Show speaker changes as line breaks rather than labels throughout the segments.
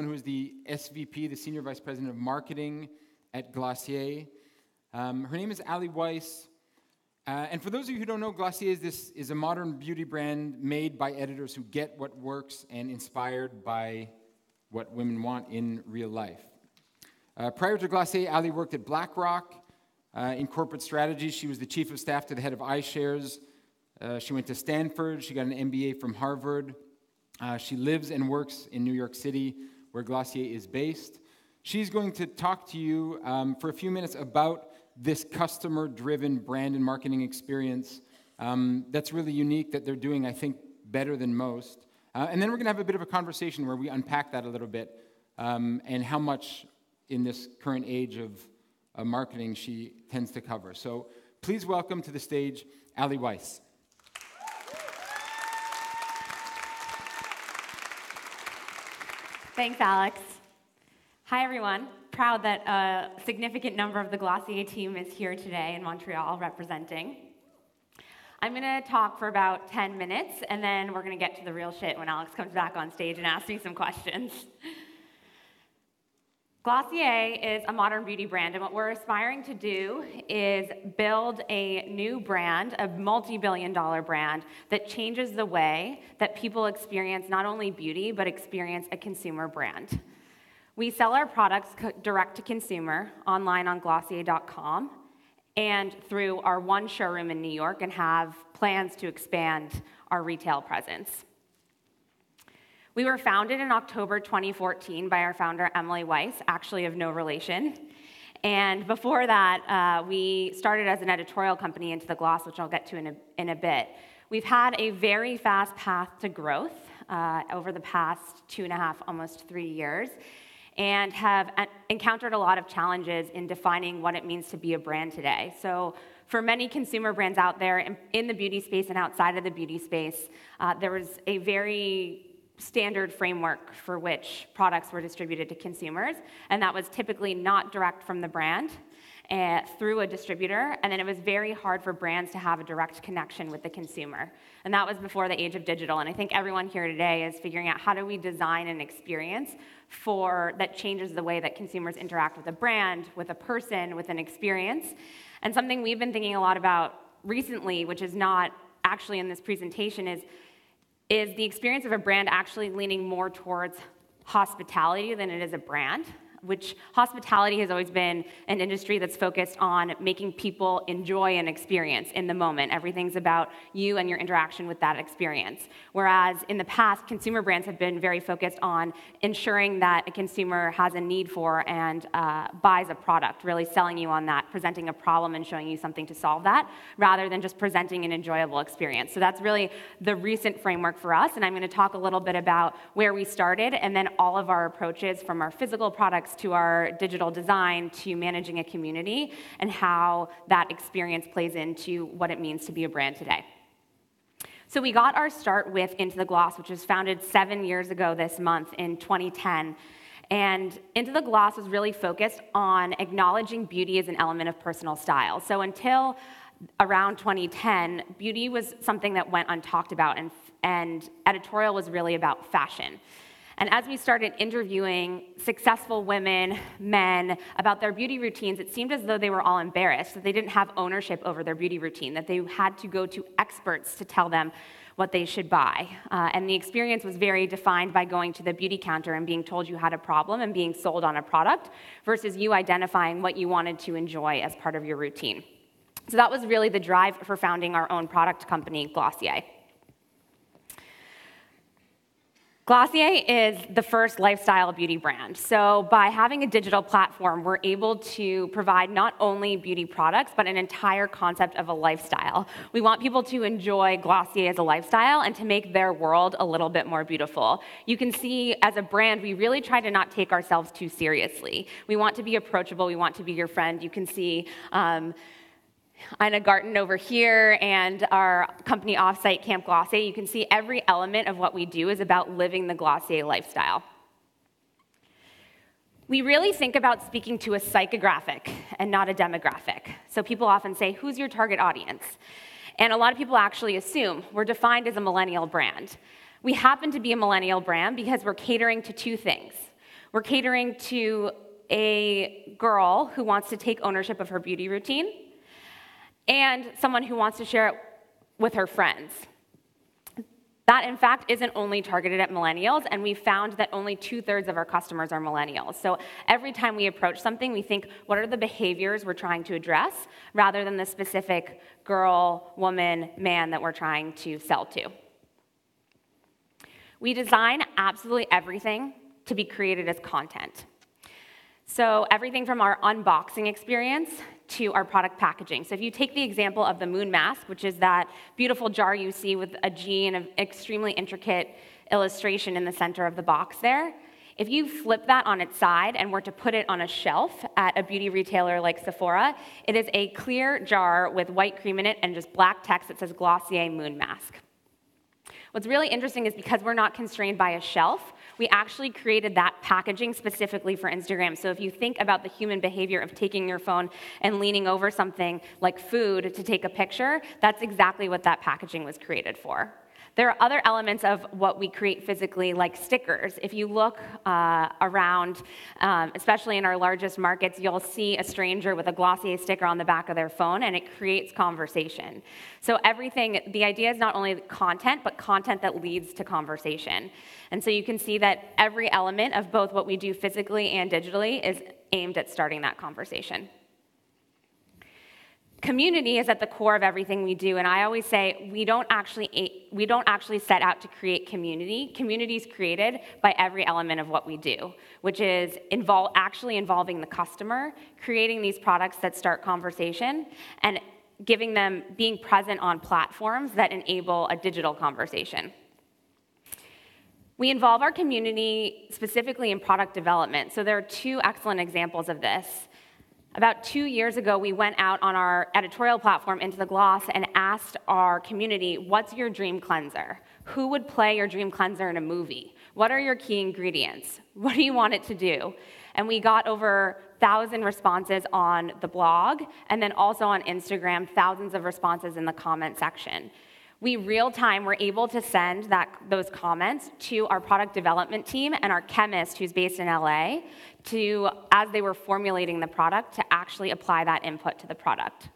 who is the SVP, the Senior Vice President of Marketing at Glossier. Her name is Weiss. And for those of you who don't know, Glossier is a modern beauty brand made by editors who get what works and inspired by what women want in real life. Prior to Glossier, Ali worked at BlackRock in corporate strategy. She was the chief of staff to the head of iShares. She went to Stanford. She got an MBA from Harvard. She lives and works in New York City, where Glossier is based. She's going to talk to you for a few minutes about this customer-driven brand and marketing experience that's really unique, that they're doing, I think, better than most. And then we're going to have a bit of a conversation where we unpack that a little bit and how much in this current age of marketing she tends to cover. So please welcome to the stage Weiss.
Thanks, Alex. Hi, everyone. Proud that a significant number of the Glossier team is here today in Montreal representing. I'm going to talk for about 10 minutes, and then we're going to get to the real shit when Alex comes back on stage and asks me some questions. Glossier is a modern beauty brand, and what we're aspiring to do is build a new brand, a multi-billion-dollar brand that changes the way that people experience not only beauty, but experience a consumer brand. We sell our products direct to consumer online on Glossier.com and through our one showroom in New York, and have plans to expand our retail presence. We were founded in October 2014 by our founder, Emily Weiss, actually of no relation. And before that, we started as an editorial company into the gloss, which I'll get to in a bit. We've had a very fast path to growth over the past 2.5, almost 3 years, and have encountered a lot of challenges in defining what it means to be a brand today. So for many consumer brands out there in the beauty space and outside of the beauty space, there was a very standard framework for which products were distributed to consumers, and that was typically not direct from the brand through a distributor, and then it was very hard for brands to have a direct connection with the consumer. And that was before the age of digital, and I think everyone here today is figuring out how do we design an experience that changes the way that consumers interact with a brand, with a person, with an experience. And something we've been thinking a lot about recently, which is not actually in this presentation, is the experience of a brand actually leaning more towards hospitality than it is a brand, which hospitality has always been an industry that's focused on making people enjoy an experience in the moment. Everything's about you and your interaction with that experience. Whereas in the past, consumer brands have been very focused on ensuring that a consumer has a need for and buys a product, really selling you on that, presenting a problem and showing you something to solve that, rather than just presenting an enjoyable experience. So that's really the recent framework for us, and I'm going to talk a little bit about where we started and then all of our approaches from our physical products to our digital design to managing a community and how that experience plays into what it means to be a brand today. So we got our start with Into the Gloss, which was founded 7 years ago this month in 2010. And Into the Gloss was really focused on acknowledging beauty as an element of personal style. So until around 2010, beauty was something that went untalked about, and editorial was really about fashion. And as we started interviewing successful women, men, about their beauty routines, it seemed as though they were all embarrassed, that they didn't have ownership over their beauty routine, that they had to go to experts to tell them what they should buy. And the experience was very defined by going to the beauty counter and being told you had a problem and being sold on a product versus you identifying what you wanted to enjoy as part of your routine. So that was really the drive for founding our own product company, Glossier. Glossier is the first lifestyle beauty brand. So by having a digital platform, we're able to provide not only beauty products, but an entire concept of a lifestyle. We want people to enjoy Glossier as a lifestyle and to make their world a little bit more beautiful. You can see as a brand, we really try to not take ourselves too seriously. We want to be approachable. We want to be your friend. You can see Ina Garten over here and our company offsite, Camp Glossier. You can see every element of what we do is about living the Glossier lifestyle. We really think about speaking to a psychographic and not a demographic. So people often say, who's your target audience? And a lot of people actually assume we're defined as a millennial brand. We happen to be a millennial brand because we're catering to two things. We're catering to a girl who wants to take ownership of her beauty routine and someone who wants to share it with her friends. That, in fact, isn't only targeted at millennials, and we found that only 2/3 of our customers are millennials. So every time we approach something, we think, what are the behaviors we're trying to address, rather than the specific girl, woman, man that we're trying to sell to. We design absolutely everything to be created as content. So everything from our unboxing experience to our product packaging. So if you take the example of the moon mask, which is that beautiful jar you see with a G and an extremely intricate illustration in the center of the box there, if you flip that on its side and were to put it on a shelf at a beauty retailer like Sephora, it is a clear jar with white cream in it and just black text that says Glossier moon mask. What's really interesting is because we're not constrained by a shelf, we actually created that packaging specifically for Instagram. So if you think about the human behavior of taking your phone and leaning over something like food to take a picture, that's exactly what that packaging was created for. There are other elements of what we create physically, like stickers. If you look around, especially in our largest markets, you'll see a stranger with a Glossier sticker on the back of their phone, and it creates conversation. So everything, the idea is not only content, but content that leads to conversation. And so you can see that every element of both what we do physically and digitally is aimed at starting that conversation. Community is at the core of everything we do, and I always say we don't actually set out to create community. Community is created by every element of what we do, which is actually involving the customer, creating these products that start conversation, and being present on platforms that enable a digital conversation. We involve our community specifically in product development. So there are two excellent examples of this. About 2 years ago, we went out on our editorial platform Into the Gloss and asked our community, what's your dream cleanser? Who would play your dream cleanser in a movie? What are your key ingredients? What do you want it to do? And we got over 1,000 responses on the blog, and then also on Instagram, thousands of responses in the comment section. We real-time were able to send those comments to our product development team and our chemist, who's based in LA, as they were formulating the product, to actually apply that input to the product.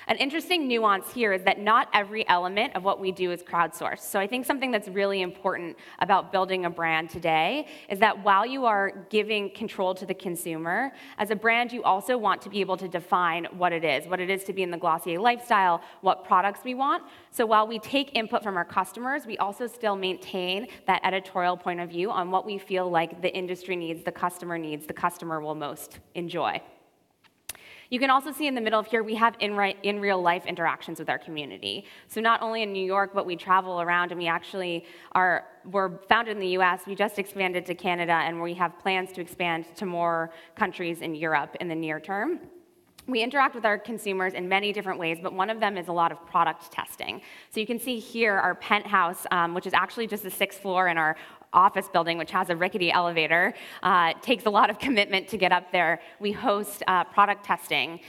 An interesting nuance here is that not every element of what we do is crowdsourced. So I think something that's really important about building a brand today is that while you are giving control to the consumer, as a brand, you also want to be able to define what it is to be in the Glossier lifestyle, what products we want. So while we take input from our customers, we also still maintain that editorial point of view on what we feel like the industry needs, the customer will most enjoy. You can also see in the middle of here, we have in real life interactions with our community. So not only in New York, but we travel around, and we're founded in the US, we just expanded to Canada, and we have plans to expand to more countries in Europe in the near term. We interact with our consumers in many different ways, but one of them is a lot of product testing. So you can see here our penthouse, which is actually just the 6th floor in our office building, which has a rickety elevator. It takes a lot of commitment to get up there. We host product testing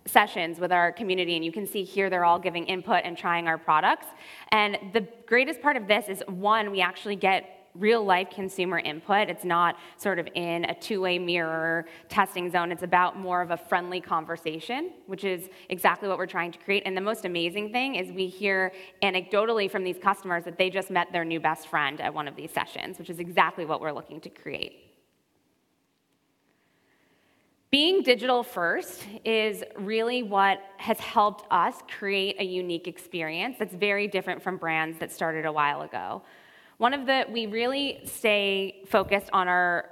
sessions with our community, and you can see here they're all giving input and trying our products. And the greatest part of this is, one, we actually get real-life consumer input. It's not sort of in a two-way mirror testing zone. It's about more of a friendly conversation, which is exactly what we're trying to create. And the most amazing thing is we hear anecdotally from these customers that they just met their new best friend at one of these sessions, which is exactly what we're looking to create. Being digital first is really what has helped us create a unique experience that's very different from brands that started a while ago. We really stay focused on our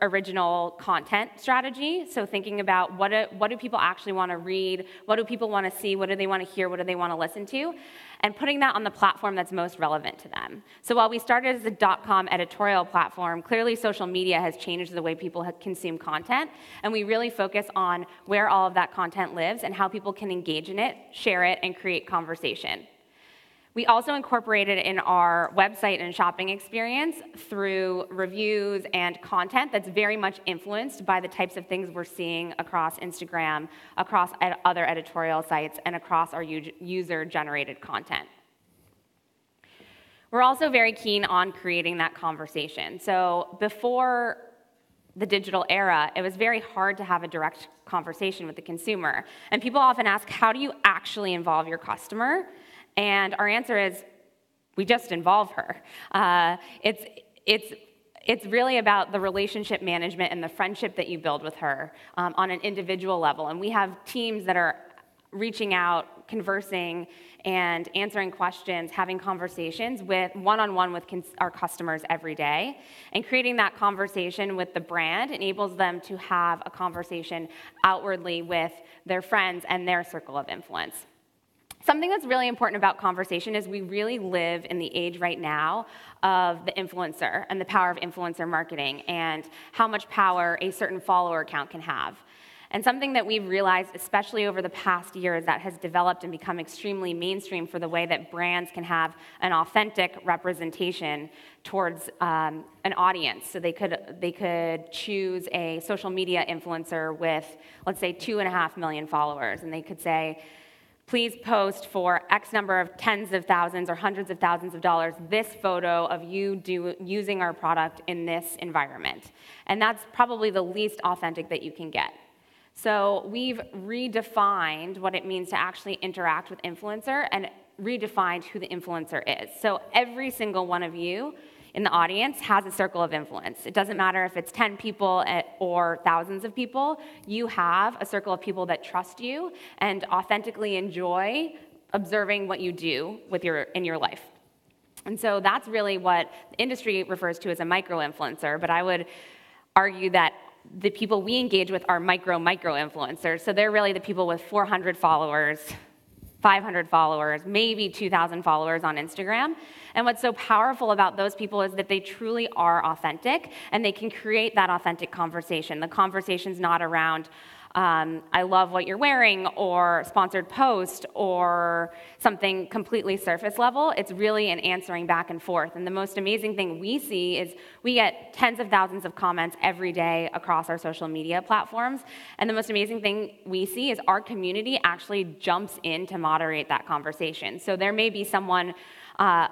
original content strategy. So thinking about what do people actually want to read, what do people want to see, what do they want to hear, what do they want to listen to, and putting that on the platform that's most relevant to them. So while we started as a .com editorial platform, clearly social media has changed the way people consume content, and we really focus on where all of that content lives and how people can engage in it, share it, and create conversation. We also incorporated in our website and shopping experience through reviews and content that's very much influenced by the types of things we're seeing across Instagram, across other editorial sites, and across our user-generated content. We're also very keen on creating that conversation. So before the digital era, it was very hard to have a direct conversation with the consumer. And people often ask, how do you actually involve your customer? And our answer is, we just involve her. It's really about the relationship management and the friendship that you build with her on an individual level. And we have teams that are reaching out, conversing, and answering questions, having conversations with one-on-one with our customers every day. And creating that conversation with the brand enables them to have a conversation outwardly with their friends and their circle of influence. Something that's really important about conversation is we really live in the age right now of the influencer and the power of influencer marketing and how much power a certain follower count can have. And something that we've realized, especially over the past year, is that has developed and become extremely mainstream for the way that brands can have an authentic representation towards an audience. So they could choose a social media influencer with, let's say, 2.5 million followers, and they could say, please post for X number of tens of thousands or hundreds of thousands of dollars this photo of you using our product in this environment. And that's probably the least authentic that you can get. So we've redefined what it means to actually interact with influencer and redefined who the influencer is. So every single one of you in the audience has a circle of influence. It doesn't matter if it's 10 people or thousands of people. You have a circle of people that trust you and authentically enjoy observing what you do in your life. And so that's really what the industry refers to as a micro-influencer, but I would argue that the people we engage with are micro-influencers. So they're really the people with 400 followers, 500 followers, maybe 2,000 followers on Instagram. And what's so powerful about those people is that they truly are authentic, and they can create that authentic conversation. The conversation's not around, I love what you're wearing, or sponsored post, or something completely surface level. It's really an answering back and forth. And the most amazing thing we see is we get tens of thousands of comments every day across our social media platforms. And the most amazing thing we see is our community actually jumps in to moderate that conversation. So there may be someone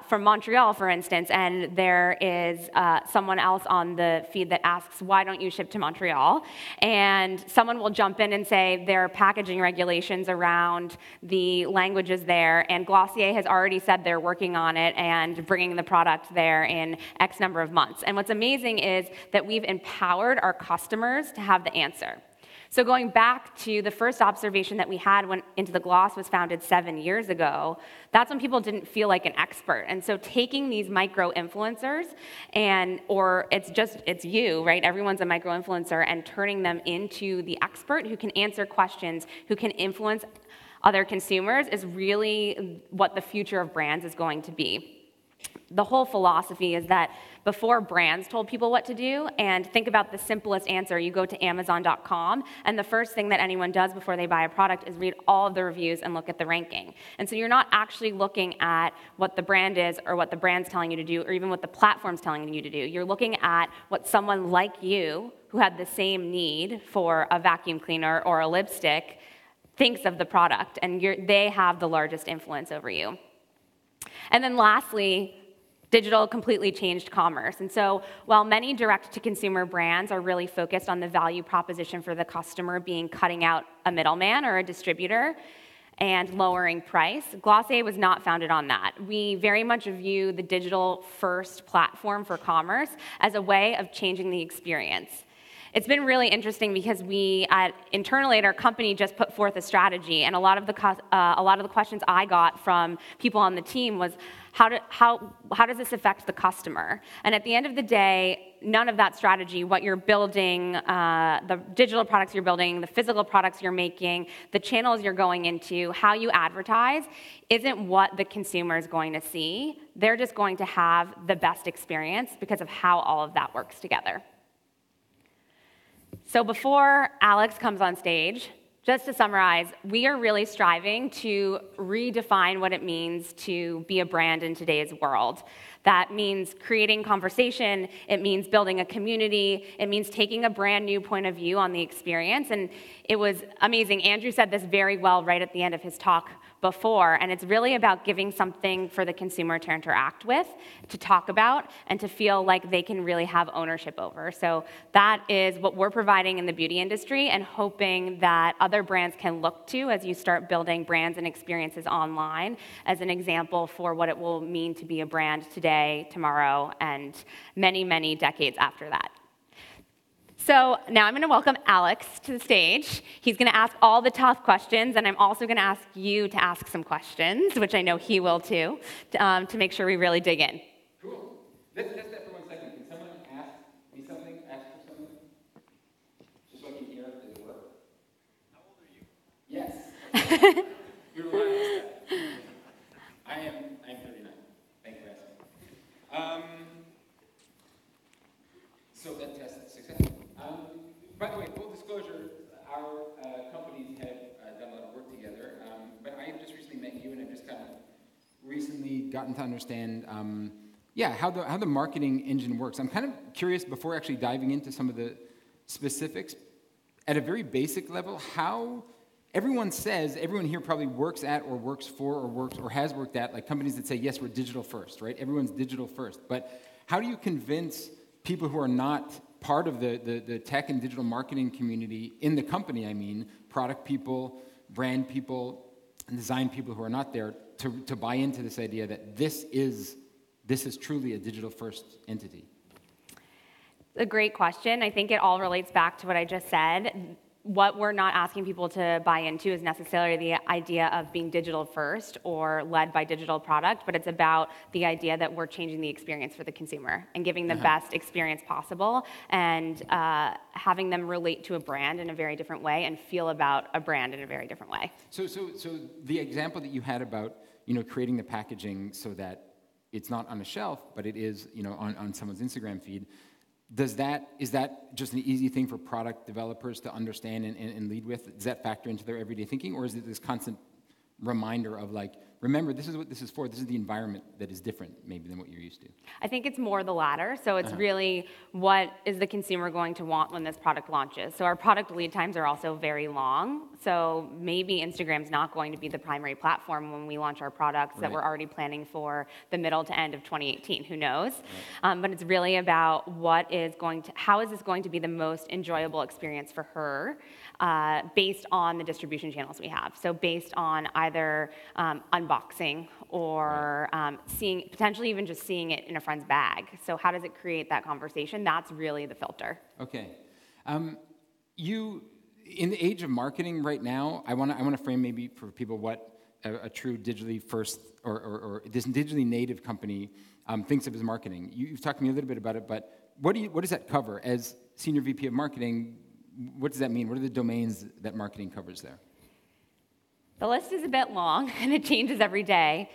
from Montreal, for instance, and there is someone else on the feed that asks, why don't you ship to Montreal? And someone will jump in and say there are packaging regulations around the languages there, and Glossier has already said they're working on it and bringing the product there in X number of months. And what's amazing is that we've empowered our customers to have the answer. So going back to the first observation that we had when Into the Gloss was founded 7 years ago, that's when people didn't feel like an expert. And so taking these micro-influencers, or it's you, right? Everyone's a micro-influencer, and turning them into the expert who can answer questions, who can influence other consumers is really what the future of brands is going to be. The whole philosophy is that before brands told people what to do, and think about the simplest answer, you go to Amazon.com, and the first thing that anyone does before they buy a product is read all of the reviews and look at the ranking. And so you're not actually looking at what the brand is or what the brand's telling you to do or even what the platform's telling you to do. You're looking at what someone like you, who had the same need for a vacuum cleaner or a lipstick, thinks of the product, and they have the largest influence over you. And then lastly, digital completely changed commerce. And so while many direct-to-consumer brands are really focused on the value proposition for the customer being cutting out a middleman or a distributor and lowering price, Glossier was not founded on that. We very much view the digital-first platform for commerce as a way of changing the experience. It's been really interesting because we internally at our company just put forth a strategy, and a lot of the questions I got from people on the team was, how does this affect the customer? And at the end of the day, none of that strategy, what you're building, the digital products you're building, the physical products you're making, the channels you're going into, how you advertise, isn't what the consumer is going to see. They're just going to have the best experience because of how all of that works together. So before Alex comes on stage, just to summarize, we are really striving to redefine what it means to be a brand in today's world. That means creating conversation, it means building a community, it means taking a brand new point of view on the experience, and it was amazing. Andrew said this very well right at the end of his talk before, and it's really about giving something for the consumer to interact with, to talk about, and to feel like they can really have ownership over. So that is what we're providing in the beauty industry, and hoping that other brands can look to as you start building brands and experiences online as an example for what it will mean to be a brand today, tomorrow, and many, many decades after that. So now I'm going to welcome Alex to the stage. He's going to ask all the tough questions, and I'm also going to ask you to ask some questions, which I know he will too, to make sure we really dig in.
Cool. Let's test that for 1 second. Can someone ask me something? Ask for something? Just so I can hear if it works. How old are you? Yes. You're allowed to say. I'm 39. Thank you for asking. So that test is successful. By the way, full disclosure, our companies have done a lot of work together, but I have just recently met you, and I've just kind of recently gotten to understand, how the marketing engine works. I'm kind of curious, before actually diving into some of the specifics, at a very basic level, how everyone here probably works at or works for or works or has worked at, like companies that say, yes, we're digital first, right? Everyone's digital first. But how do you convince people who are not part of the tech and digital marketing community in the company, I mean, product people, brand people, and design people who are not there, to buy into this idea that this is truly a digital first entity?
A great question. I think it all relates back to what I just said. What we're not asking people to buy into is necessarily the idea of being digital first or led by digital product, but it's about the idea that we're changing the experience for the consumer and giving the best experience possible, and having them relate to a brand in a very different way and feel about a brand in a very different way. So
the example that you had about creating the packaging so that it's not on a shelf, but it is on someone's Instagram feed. Is that just an easy thing for product developers to understand and lead with? Does that factor into their everyday thinking, or is it this constant reminder of like, remember, this is what this is for. This is the environment that is different maybe than what you're used to?
I think it's more the latter. So it's really, what is the consumer going to want when this product launches? So our product lead times are also very long. So maybe Instagram's not going to be the primary platform when we launch our products that we're already planning for the middle to end of 2018. Who knows? But it's really about how is this going to be the most enjoyable experience for her, based on the distribution channels we have. So based on either unboxing or potentially even just seeing it in a friend's bag. So how does it create that conversation? That's really the filter.
Okay. In the age of marketing right now, I want to frame maybe for people what a true digitally first or this digitally native company thinks of as marketing. You've talked to me a little bit about it, but what does that cover? As Senior VP of Marketing, what does that mean? What are the domains that marketing covers there?
The list is a bit long, and it changes every day.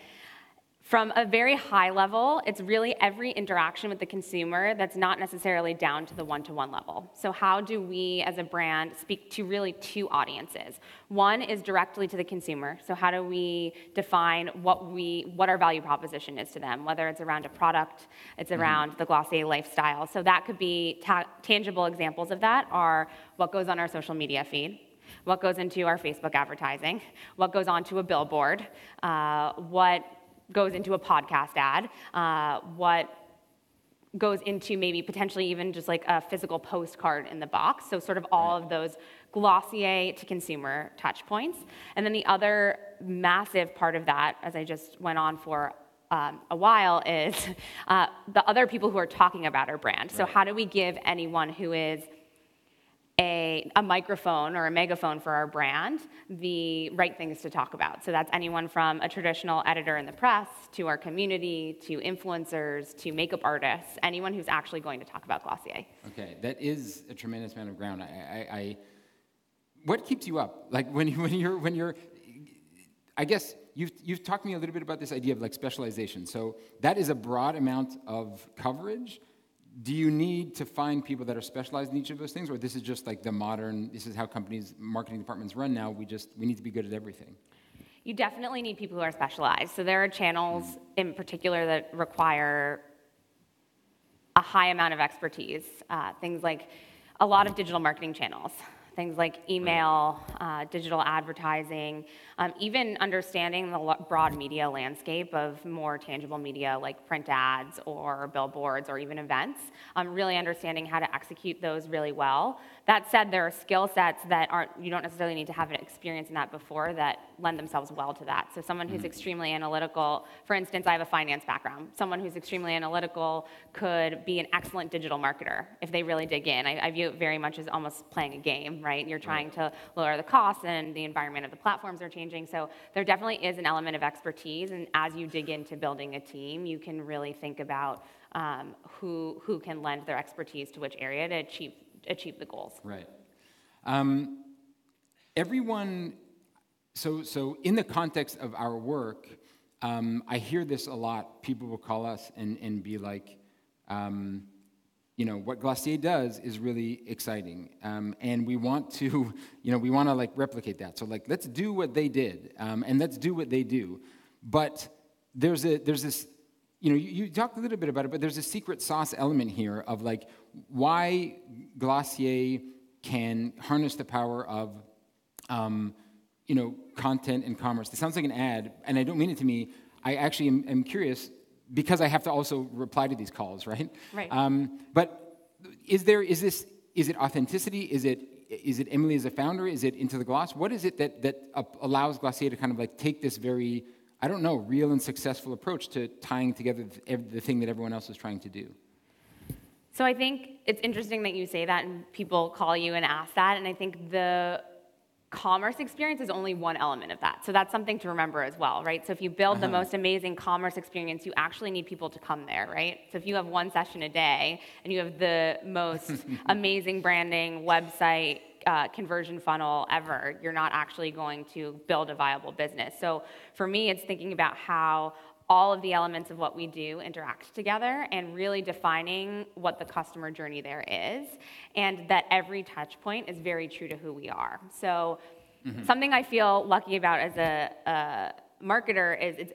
From a very high level, it's really every interaction with the consumer that's not necessarily down to the one-to-one level. So how do we, as a brand, speak to really two audiences? One is directly to the consumer. So how do we define what our value proposition is to them, whether it's around a product, it's around the Glossier lifestyle. So that could be tangible examples of that are what goes on our social media feed, what goes into our Facebook advertising, what goes onto a billboard, what goes into a podcast ad, what goes into maybe potentially even just like a physical postcard in the box. So sort of all of those Glossier to consumer touch points. And then the other massive part of that, as I just went on for a while, is the other people who are talking about our brand. So how do we give anyone who is a microphone or a megaphone for our brand the right things to talk about? So that's anyone from a traditional editor in the press to our community to influencers to makeup artists, anyone who's actually going to talk about Glossier. Okay, that is a tremendous amount of ground.
What keeps you up? Like when you're I guess you've talked to me a little bit about this idea of like specialization. So that is a broad amount of coverage. Do you need to find people that are specialized in each of those things, or this is just like this is how companies, marketing departments run now, we need to be good at everything?
You definitely need people who are specialized. So there are channels in particular that require a high amount of expertise. Things like a lot of digital marketing channels. things like email, digital advertising, even understanding the broad media landscape of more tangible media like print ads or billboards or even events, really understanding how to execute those really well. That said, there are skill sets that you don't necessarily need to have an experience in that before that lend themselves well to that. So someone who's extremely analytical, for instance, I have a finance background. Someone who's extremely analytical could be an excellent digital marketer if they really dig in. I view it very much as almost playing a game, right? You're trying to lower the costs and the environment of the platforms are changing. So there definitely is an element of expertise, and as you dig into building a team, you can really think about who can lend their expertise to which area to achieve the goals.
Right. Everyone, so in the context of our work, I hear this a lot. People will call us and be like, what Glossier does is really exciting, and we want to, like replicate that. So like, let's do what they did, and let's do what they do. But there's this, you talked a little bit about it, but there's a secret sauce element here of like why Glossier can harness the power of, content and commerce. It sounds like an ad, and I don't mean it to me. I actually am curious, because I have to also reply to these calls, right?
Right.
But is it authenticity? Is it Emily as a founder? Is it into the gloss? What is it that allows Glossier to kind of like take this very, I don't know, real and successful approach to tying together the thing that everyone else is trying to do?
So I think it's interesting that you say that and people call you and ask that, and I think the commerce experience is only one element of that. So that's something to remember as well, right? So if you build the most amazing commerce experience, you actually need people to come there, right? So if you have one session a day and you have the most amazing branding, website, conversion funnel ever, you're not actually going to build a viable business. So for me, it's thinking about how all of the elements of what we do interact together and really defining what the customer journey there is, and that every touch point is very true to who we are. So something I feel lucky about as a marketer is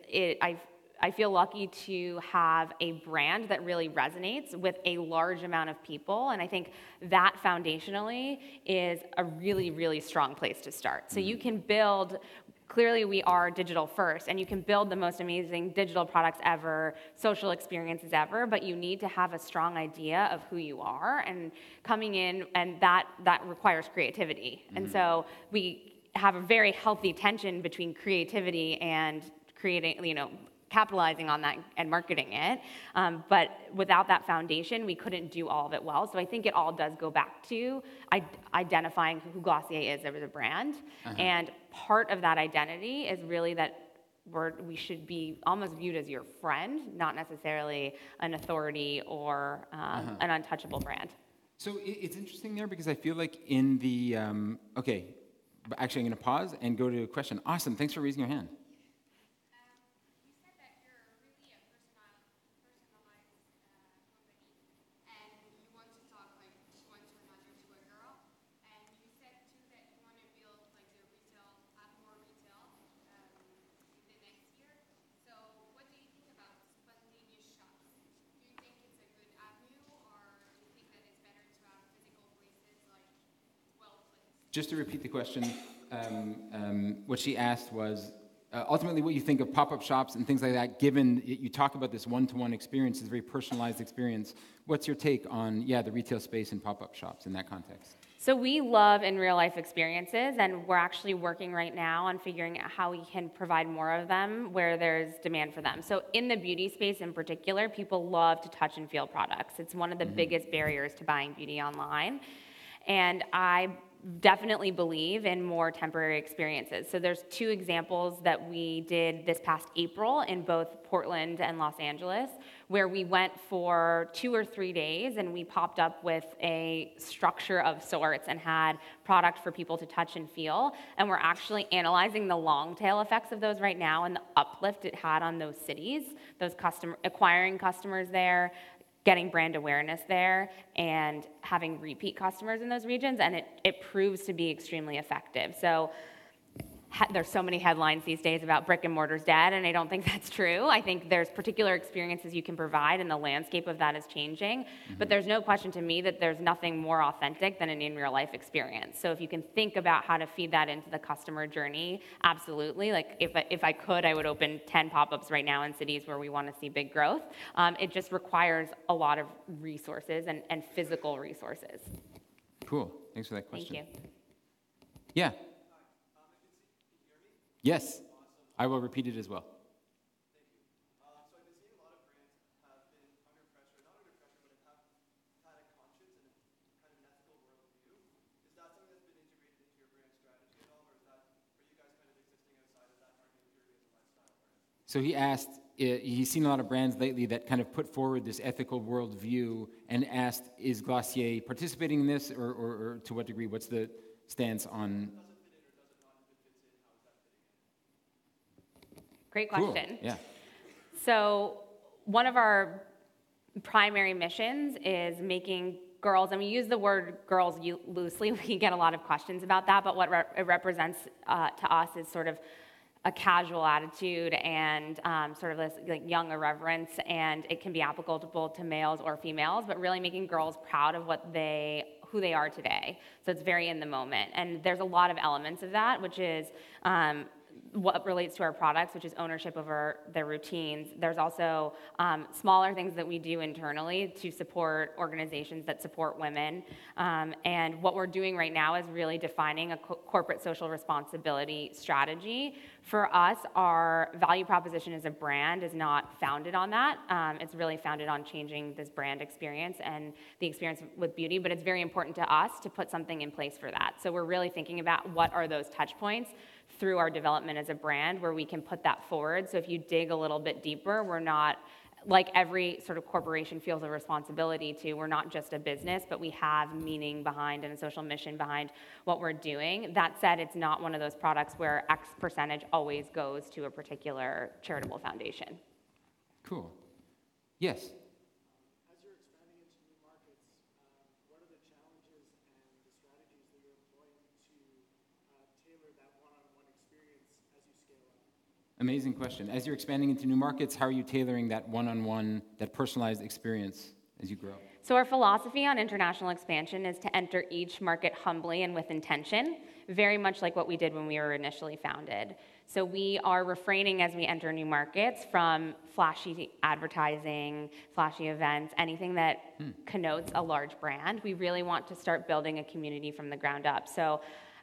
I feel lucky to have a brand that really resonates with a large amount of people, and I think that foundationally is a really, really strong place to start. So you can build. Clearly, we are digital first, and you can build the most amazing digital products ever, social experiences ever, but you need to have a strong idea of who you are and coming in, and that requires creativity. And so we have a very healthy tension between creativity and creating, capitalizing on that and marketing it. But without that foundation, we couldn't do all of it well. So I think it all does go back to identifying who Glossier is as a brand. And part of that identity is really that we should be almost viewed as your friend, not necessarily an authority or an untouchable brand.
So it's interesting there, because I feel like in the, okay, actually I'm going to pause and go to a question. Awesome, thanks for raising your hand. Just to repeat the question, what she asked was ultimately what you think of pop-up shops and things like that, given you talk about this one-to-one experience, this very personalized experience. What's your take on, the retail space and pop-up shops in that context?
So we love in real life experiences, and we're actually working right now on figuring out how we can provide more of them where there's demand for them. So in the beauty space in particular, people love to touch and feel products. It's one of the biggest barriers to buying beauty online. And I definitely believe in more temporary experiences. So there's two examples that we did this past April in both Portland and Los Angeles, where we went for 2 or 3 days and we popped up with a structure of sorts and had product for people to touch and feel. And we're actually analyzing the long tail effects of those right now and the uplift it had on those cities, those acquiring customers there, getting brand awareness there, and having repeat customers in those regions, and it proves to be extremely effective. So there's so many headlines these days about brick and mortar's dead, and I don't think that's true. I think there's particular experiences you can provide, and the landscape of that is changing. But there's no question to me that there's nothing more authentic than an in-real-life experience. So if you can think about how to feed that into the customer journey, absolutely. Like if I could, I would open 10 pop-ups right now in cities where we want to see big growth. It just requires a lot of resources and physical resources.
Cool. Thanks for that question.
Thank you.
Yeah. Yes, I will repeat it as well.
Thank you. So I've been seeing a lot of brands have been under pressure, not under pressure, but have had a conscience and kind of an ethical worldview. Is that something that's been integrated into your brand strategy at all, or are you guys kind of existing outside of that marketing purely as a lifestyle brand?
So he asked, he's seen a lot of brands lately that kind of put forward this ethical worldview and asked, is Glossier participating in this, or to what degree? What's the stance on...
Great question.
Cool. Yeah.
So one of our primary missions is making girls, and we use the word girls loosely, we get a lot of questions about that, but what it represents to us is sort of a casual attitude and sort of this like young irreverence, and it can be applicable to males or females, but really making girls proud of who they are today. So it's very in the moment. And there's a lot of elements of that, which is what relates to our products, which is ownership over their routines. There's also smaller things that we do internally to support organizations that support women. And what we're doing right now is really defining a corporate social responsibility strategy. For us, our value proposition as a brand is not founded on that. It's really founded on changing this brand experience and the experience with beauty, but it's very important to us to put something in place for that. So we're really thinking about what are those touch points through our development as a brand where we can put that forward. So if you dig a little bit deeper, we're not, like every sort of corporation feels a responsibility to, we're not just a business, but we have meaning behind and a social mission behind what we're doing. That said, it's not one of those products where X percentage always goes to a particular charitable foundation.
Cool. Yes? Amazing question. As you're expanding into new markets, how are you tailoring that one-on-one, that personalized experience as you grow?
So our philosophy on international expansion is to enter each market humbly and with intention, very much like what we did when we were initially founded. So we are refraining as we enter new markets from flashy advertising, flashy events, anything that connotes a large brand. We really want to start building a community from the ground up. So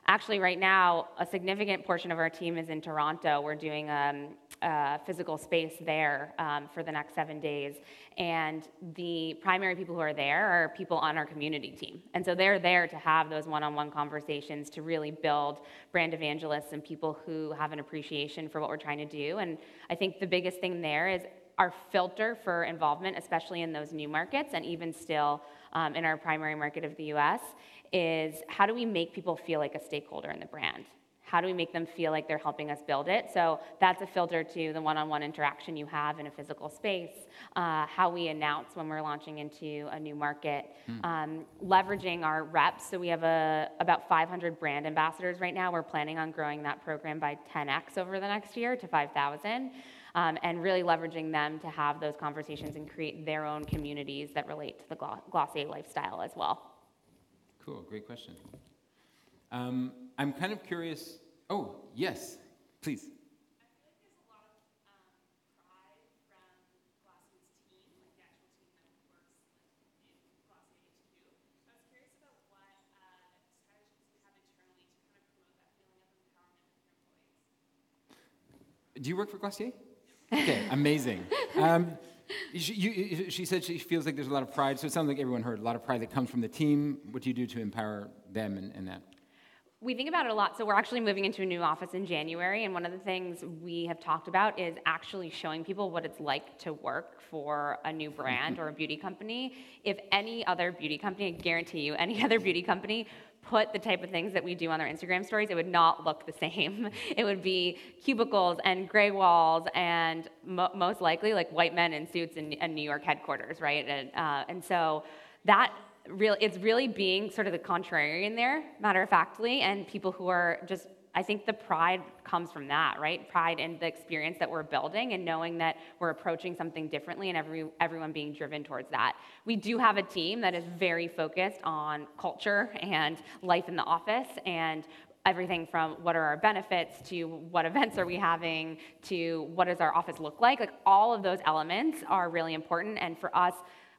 actually, right now, a significant portion of our team is in Toronto. We're doing a physical space there for the next 7 days. And the primary people who are there are people on our community team. And so they're there to have those one-on-one conversations to really build brand evangelists and people who have an appreciation for what we're trying to do. And I think the biggest thing there is our filter for involvement, especially in those new markets, and even still in our primary market of the US, is how do we make people feel like a stakeholder in the brand? How do we make them feel like they're helping us build it? So that's a filter to the one-on-one interaction you have in a physical space, how we announce when we're launching into a new market, leveraging our reps. So we have about 500 brand ambassadors right now. We're planning on growing that program by 10x over the next year to 5,000. And really leveraging them to have those conversations and create their own communities that relate to the Glossier lifestyle as well.
Cool, great question. I'm kind of curious. Oh, yes, please.
I feel like there's a lot of pride from Glossier's team, like the actual team that works in Glossier HQ. I was curious about what strategies you have internally to kind of promote that feeling of empowerment with your employees.
Do you work for Glossier? Okay, amazing. She said she feels like there's a lot of pride, so it sounds like everyone heard a lot of pride that comes from the team. What do you do to empower them and that?
We think about it a lot. So we're actually moving into a new office in January, and one of the things we have talked about is actually showing people what it's like to work for a new brand or a beauty company. If any other beauty company, I guarantee you, any other beauty company put the type of things that we do on their Instagram stories, it would not look the same. It would be cubicles and gray walls and most likely like white men in suits in New York headquarters, right? And so that it's really being sort of the contrarian there, matter of factly, and people who are just I think the pride comes from that, right? Pride in the experience that we're building and knowing that we're approaching something differently and everyone being driven towards that. We do have a team that is very focused on culture and life in the office and everything from what are our benefits to what events are we having to what does our office look like. Like all of those elements are really important, and for us,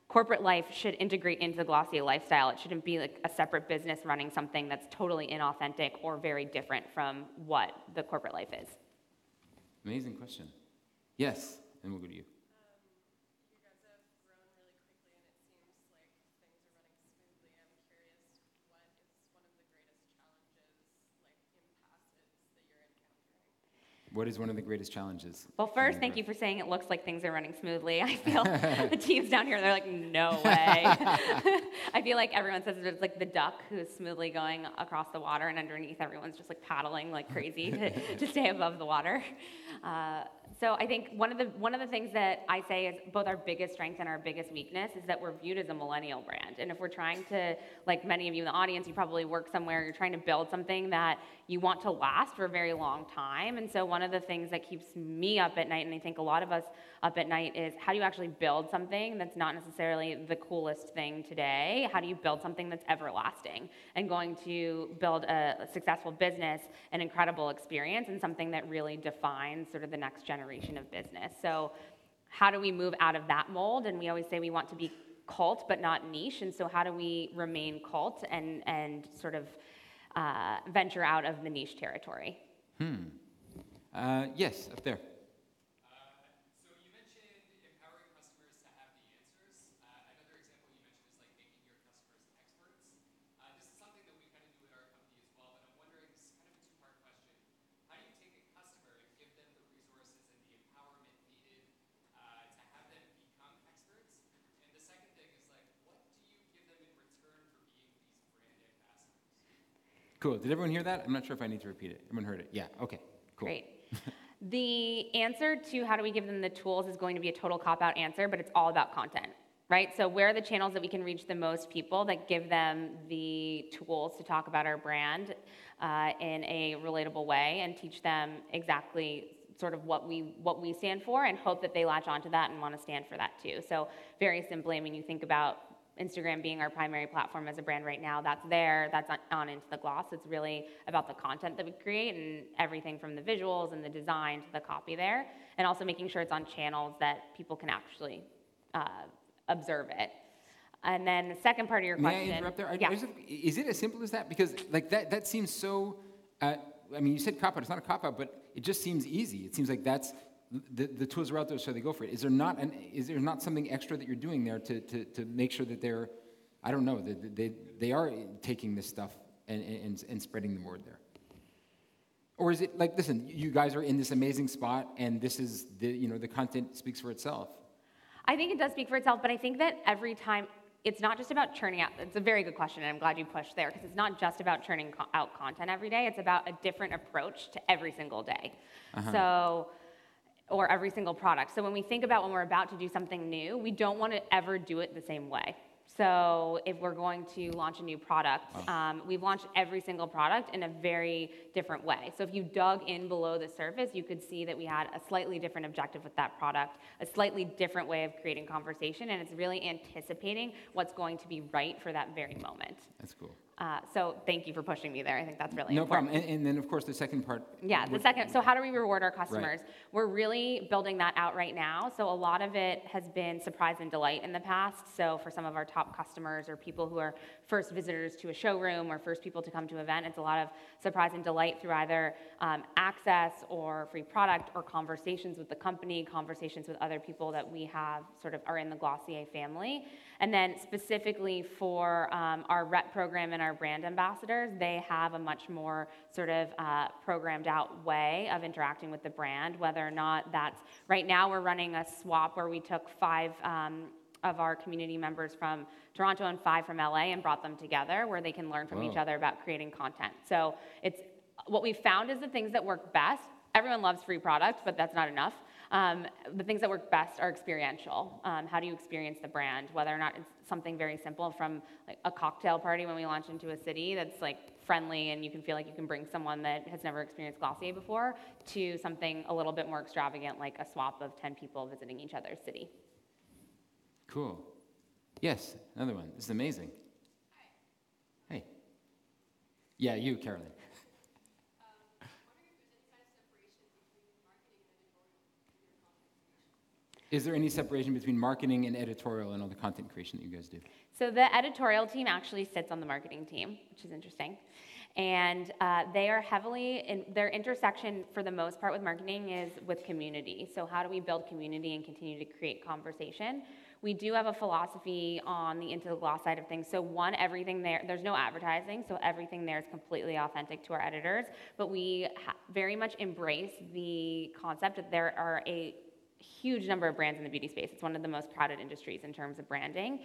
corporate life should integrate into the Glossier lifestyle. It shouldn't be like a separate business running something that's totally inauthentic or very different from what the corporate life is.
Amazing question. Yes, and we'll go to you.
You guys have grown really quickly, and it seems like things are running smoothly. I'm curious, what is one of the greatest challenges, like impasses, that you're encountering?
What is one of the greatest challenges?
Well, first, thank you for saying it looks like things are running smoothly. I feel the teams down here, they're like, no way. I feel like everyone says it's like the duck who's smoothly going across the water, and underneath everyone's just like paddling like crazy to stay above the water. So I think one of the things that I say is both our biggest strength and our biggest weakness is that we're viewed as a millennial brand. And if we're trying to, like many of you in the audience, you probably work somewhere, you're trying to build something that you want to last for a very long time. And so one of the things that keeps me up at night, and I think a lot of us up at night, is how do you actually build something that's not necessarily the coolest thing today? How do you build something that's everlasting and going to build a successful business, an incredible experience, and something that really defines sort of the next generation of business? So how do we move out of that mold? And we always say we want to be cult but not niche, and so how do we remain cult and sort of venture out of the niche territory?
Yes, up there.
So you mentioned empowering customers to have the answers. Another example you mentioned is like making your customers experts. This is something that we kind of do at our company as well, but I'm wondering, this is kind of a two-part question. How do you take a customer and give them the resources and the empowerment needed to have them become experts? And the second thing is like, what do you give them in return for being these brand ambassadors?
Cool. Did everyone hear that? I'm not sure if I need to repeat it. Everyone heard it? Yeah, okay, cool.
Great. The answer to how do we give them the tools is going to be a total cop-out answer, but it's all about content, right? So where are the channels that we can reach the most people that give them the tools to talk about our brand in a relatable way and teach them exactly sort of what we stand for and hope that they latch onto that and want to stand for that too. So very simply, I mean, you think about Instagram being our primary platform as a brand right now, that's on into the Gloss. It's really about the content that we create and everything from the visuals and the design to the copy there, and also making sure it's on channels that people can actually observe it. And then the second part of your question.
May I interrupt there?
Yeah.
Is it as simple as that? Because like that seems so, I mean, you said cop-out. It's not a cop-out, but it just seems easy. It seems like that's, the tools are out there, so they go for it. Is there not something extra that you're doing there to make sure that they're, I don't know, they are taking this stuff and spreading the word there? Or is it like, listen, you guys are in this amazing spot, and this is the content speaks for itself?
I think it does speak for itself, but I think that every time, it's not just about churning out. It's a very good question, and I'm glad you pushed there, because it's not just about churning out content every day. It's about a different approach to every single day. Or every single product. So when we think about when we're about to do something new, we don't want to ever do it the same way. So if we're going to launch a new product, we've launched every single product in a very different way. So if you dug in below the surface, you could see that we had a slightly different objective with that product, a slightly different way of creating conversation, and it's really anticipating what's going to be right for that very moment.
That's cool.
So thank you for pushing me there. I think that's really
No
important.
problem. And then, of course, the second part.
Yeah, the second, so how do we reward our customers?
Right.
We're really building that out right now. So a lot of it has been surprise and delight in the past. So for some of our top customers or people who are first visitors to a showroom or first people to come to an event, it's a lot of surprise and delight through either access or free product or conversations with the company, conversations with other people that we have sort of are in the Glossier family. And then specifically for our rep program and our brand ambassadors, they have a much more sort of programmed out way of interacting with the brand, whether or not that's, right now we're running a swap where we took 5 of our community members from Toronto and 5 from LA and brought them together where they can learn from each other about creating content. So it's, what we found is the things that work best. Everyone loves free product, but that's not enough. The things that work best are experiential. How do you experience the brand? Whether or not it's something very simple from like a cocktail party when we launch into a city that's like friendly and you can feel like you can bring someone that has never experienced Glossier before, to something a little bit more extravagant like a swap of 10 people visiting each other's city.
Cool. Yes, another one. This is amazing. Hey. Yeah, you, Carolyn. Is there any separation between marketing and editorial and all the content creation that you guys do?
So the editorial team actually sits on the marketing team, which is interesting. And they are heavily, their intersection for the most part with marketing is with community. So how do we build community and continue to create conversation? We do have a philosophy on the Into the Gloss side of things. So one, everything there's no advertising, so everything there is completely authentic to our editors. But we very much embrace the concept that there are a huge number of brands in the beauty space. It's one of the most crowded industries in terms of branding.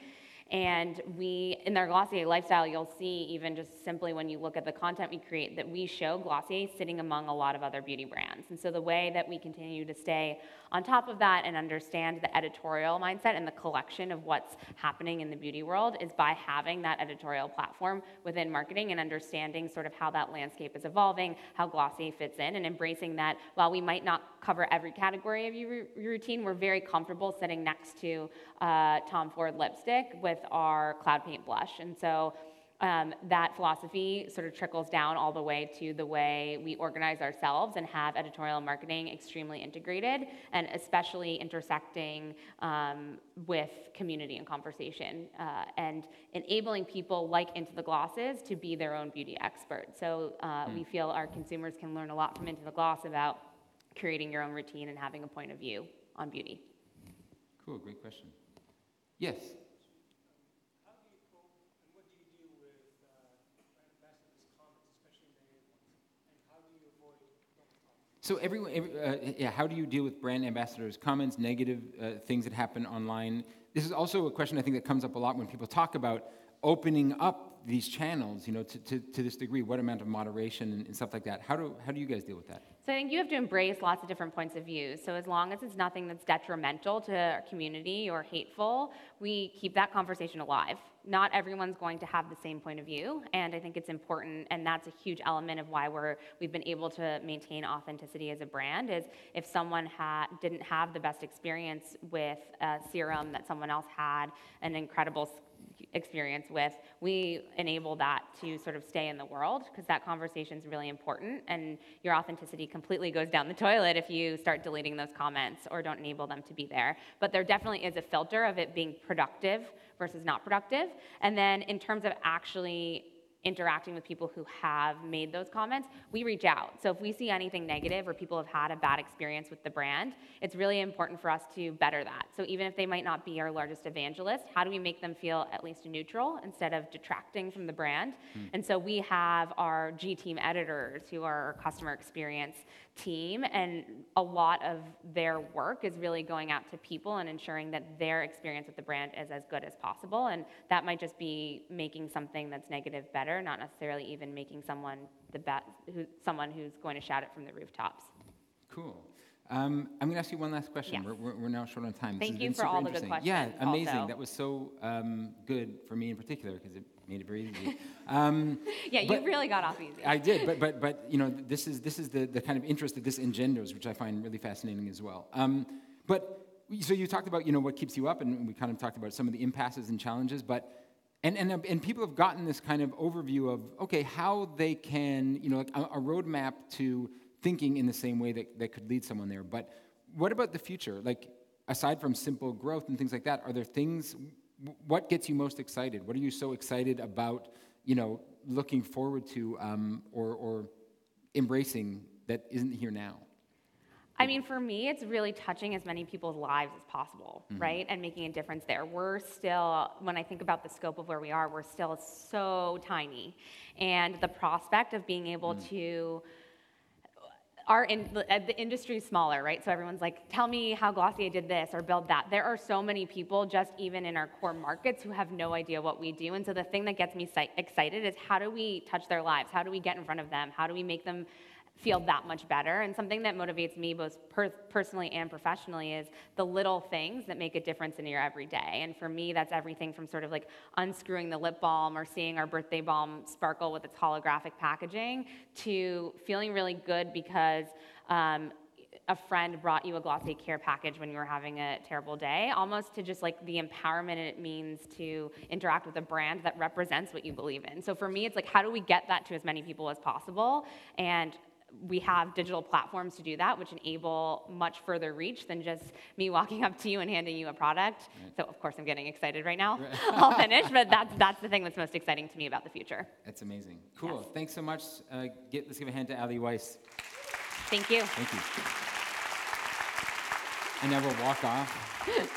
And we, in our Glossier lifestyle, you'll see even just simply when you look at the content we create that we show Glossier sitting among a lot of other beauty brands. And so the way that we continue to stay on top of that and understand the editorial mindset and the collection of what's happening in the beauty world is by having that editorial platform within marketing and understanding sort of how that landscape is evolving, how Glossier fits in, and embracing that while we might not cover every category of your routine, we're very comfortable sitting next to Tom Ford lipstick with our Cloud Paint blush. And so that philosophy sort of trickles down all the way to the way we organize ourselves and have editorial and marketing extremely integrated, and especially intersecting with community and conversation, and enabling people like Into the Glosses to be their own beauty expert. So we feel our consumers can learn a lot from Into the Gloss about creating your own routine and having a point of view on beauty.
Cool, great question. Yes?
How do you cope and what do you deal with brand ambassadors' comments, especially negative ones? And how do you avoid double talk?
So how do you deal with brand ambassadors' comments, negative things that happen online? This is also a question I think that comes up a lot when people talk about opening up these channels, to this degree. What amount of moderation and stuff like that? How do you guys deal with that?
So I think you have to embrace lots of different points of view. So as long as it's nothing that's detrimental to our community or hateful, we keep that conversation alive. Not everyone's going to have the same point of view, and I think it's important, and that's a huge element of why we've been able to maintain authenticity as a brand, is if someone didn't have the best experience with a serum that someone else had an incredible experience with, we enable that to sort of stay in the world, because that conversation is really important, and your authenticity completely goes down the toilet if you start deleting those comments or don't enable them to be there. But there definitely is a filter of it being productive versus not productive. And then in terms of actually interacting with people who have made those comments, we reach out. So if we see anything negative or people have had a bad experience with the brand, it's really important for us to better that. So even if they might not be our largest evangelist, how do we make them feel at least neutral instead of detracting from the brand? And so we have our G team editors who are our customer experience team, and a lot of their work is really going out to people and ensuring that their experience with the brand is as good as possible. And that might just be making something that's negative better, not necessarily even making someone someone who's going to shout it from the rooftops.
Cool. I'm going to ask you one last question.
Yes.
We're now short on time.
Thank
This has
you
been
for
super
all the good
interesting.
questions.
Yeah, amazing.
Also.
That was so good for me in particular because it made it very easy.
Yeah, you really got off easy.
I did, but this is the kind of interest that this engenders, which I find really fascinating as well. So you talked about what keeps you up, and we kind of talked about some of the impasses and challenges, and people have gotten this kind of overview of how they can like a roadmap to thinking in the same way that could lead someone there. But what about the future? Like, aside from simple growth and things like that, are there things, what gets you most excited? What are you so excited about, looking forward to or embracing that isn't here now?
I mean, for me, it's really touching as many people's lives as possible, right? And making a difference there. We're still, when I think about the scope of where we are, we're still so tiny. And the prospect of being able to, the industry is smaller, right? So everyone's like, tell me how Glossier did this or build that. There are so many people just even in our core markets who have no idea what we do. And so the thing that gets me excited is how do we touch their lives? How do we get in front of them? How do we make them feel that much better. And something that motivates me both personally and professionally is the little things that make a difference in your everyday. And for me, that's everything from sort of like unscrewing the lip balm or seeing our birthday balm sparkle with its holographic packaging to feeling really good because a friend brought you a Glossier care package when you were having a terrible day, almost to just like the empowerment it means to interact with a brand that represents what you believe in. So for me, it's like, how do we get that to as many people as possible? And we have digital platforms to do that, which enable much further reach than just me walking up to you and handing you a product. Right. So of course I'm getting excited right now. Right. I'll finish, but that's the thing that's most exciting to me about the future.
That's amazing. Cool.
Yes.
Thanks so much. Let's give a hand to Ali Weiss.
Thank you.
Thank you. And now we'll walk off.